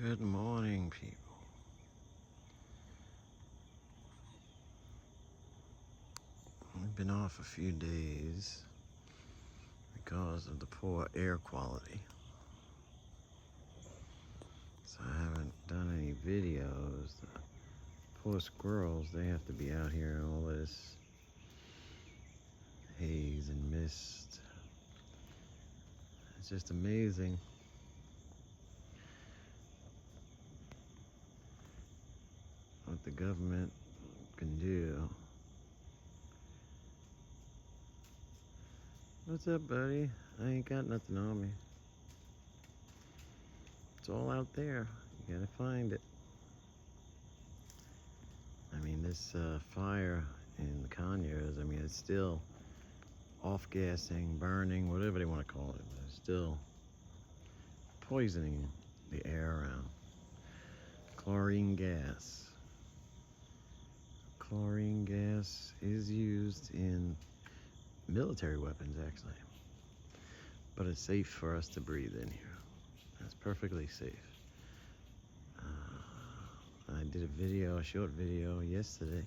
Good morning, people. We've been off a few days because of the poor air quality. So I haven't done any videos. The poor squirrels, they have to be out here in all this haze and mist. It's just amazing. What the government can do. What's up, buddy? I ain't got nothing on me. It's all out there. You gotta find it. I mean, this fire in Conyers, I mean, it's still off-gassing, burning, whatever they want to call it. But it's still poisoning the air around. Chlorine gas. Chlorine gas is used in military weapons, actually. But it's safe for us to breathe in here. It's perfectly safe. I did a short video yesterday,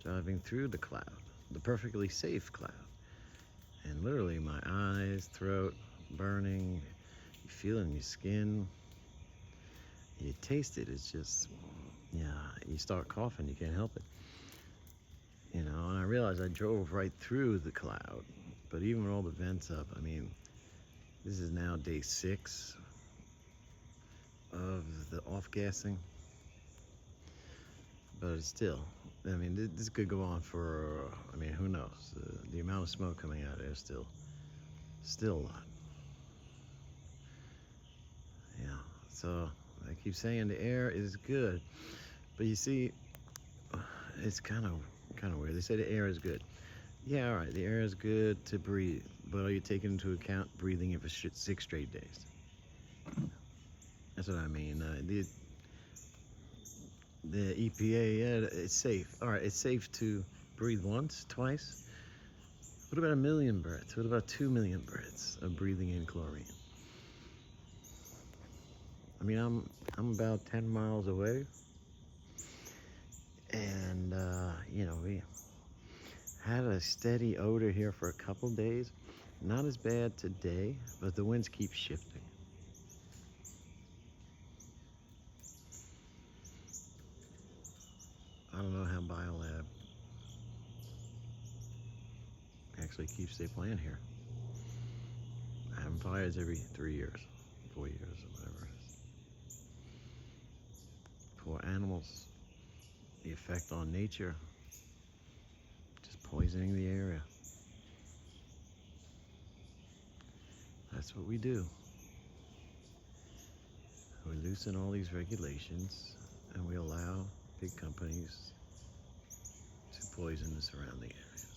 driving through the cloud, the perfectly safe cloud. And literally my eyes, throat, burning, you feel it in your skin. You taste it, it's just, yeah, you start coughing, you can't help it. You know, and I realized I drove right through the cloud, but even with all the vents up, I mean, this is now day 6 of the off-gassing. But it's still, I mean, this could go on for, I mean, who knows? The amount of smoke coming out of there is still a lot. Yeah, so I keep saying the air is good, but you see, it's kind of weird. They say the air is good. Yeah, all right, the air is good to breathe, but are you taking into account breathing it for 6 straight days? That's what I mean. The EPA, yeah, it's safe. All right, it's safe to breathe once, twice. What about 1 million breaths? What about 2 million breaths of breathing in chlorine? I mean, I'm about 10 miles away, and you know, we had a steady odor here for a couple days. Not as bad today, but the winds keep shifting. I don't know how Biolab actually keeps their plan here. Having fires every 3 years, 4 years, or whatever it is. Poor animals, the effect on nature, just poisoning the area. That's what we do. We loosen all these regulations and we allow big companies to poison the surrounding areas.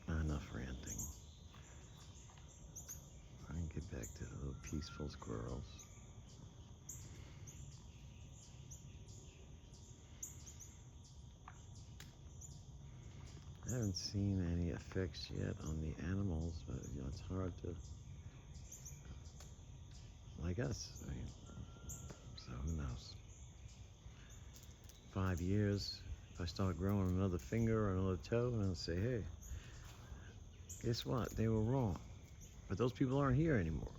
Enough ranting. I can get back to the little peaceful squirrels. I haven't seen any effects yet on the animals, but you know, it's hard to, like us. I mean, so who knows? 5 years, if I start growing another finger or another toe, and I'll say, hey, guess what? They were wrong. But those people aren't here anymore.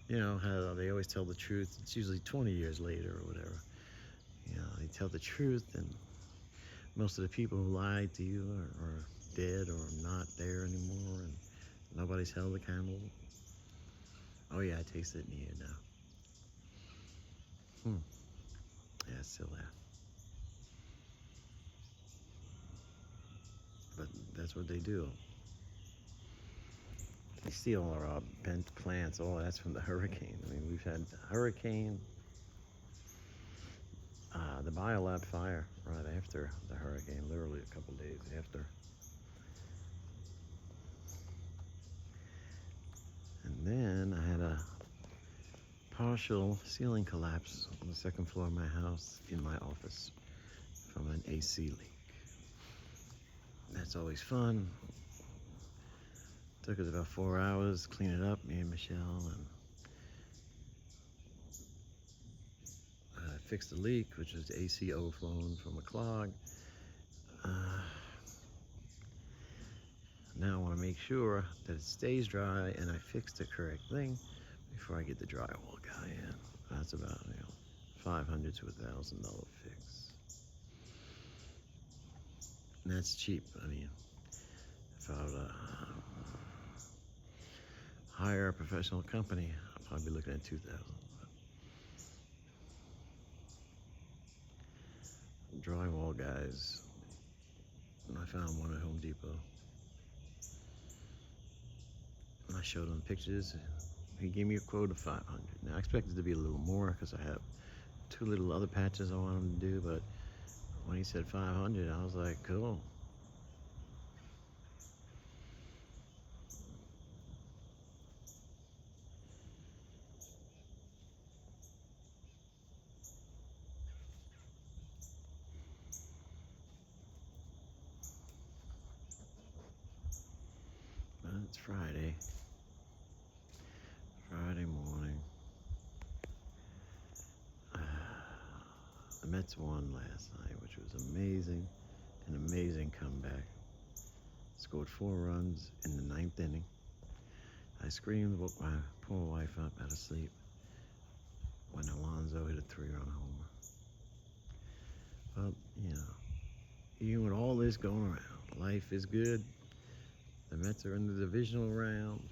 You know how they always tell the truth. It's usually 20 years later or whatever. You know, they tell the truth, and most of the people who lied to you are dead or not there anymore, and nobody's held accountable. Oh yeah, I taste it in the air now. Yeah, it's still there. But that's what they do. They steal all our bent plants. All that's from the hurricane. I mean, we've had the hurricane, the Biolab fire right after the hurricane, literally a couple days after. And then I had a partial ceiling collapse on the 2nd floor of my house in my office from an AC leak. That's always fun. Took us about 4 hours to clean it up, me and Michelle, and fixed the leak, which was the AC overflowing from a clog. Now I want to make sure that it stays dry and I fix the correct thing before I get the drywall guy in. That's about $500 to $1,000 fix. And that's cheap. I mean, if I would hire a professional company, I'd probably be looking at $2,000. Drywall guys, and I found one at Home Depot. And I showed him pictures, and he gave me a quote of $500. Now I expected it to be a little more because I have 2 little other patches I want him to do, but when he said $500, I was like, cool. But it's Friday morning. The Mets won last night, which was amazing. An amazing comeback. Scored 4 runs in the 9th inning. I screamed, woke my poor wife up out of sleep when Alonso hit a 3-run homer. But, even with all this going around, life is good. The Mets are in the divisional round.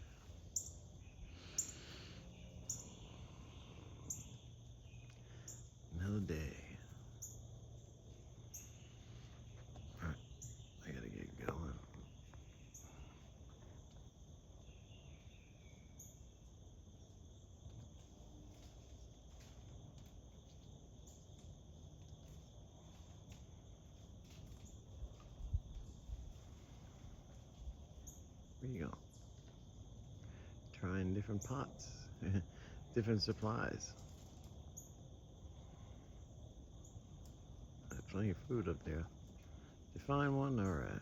Another day. All right, I gotta get going. Where you go? Trying different pots, different supplies. There's plenty of food up there. You find one? All right.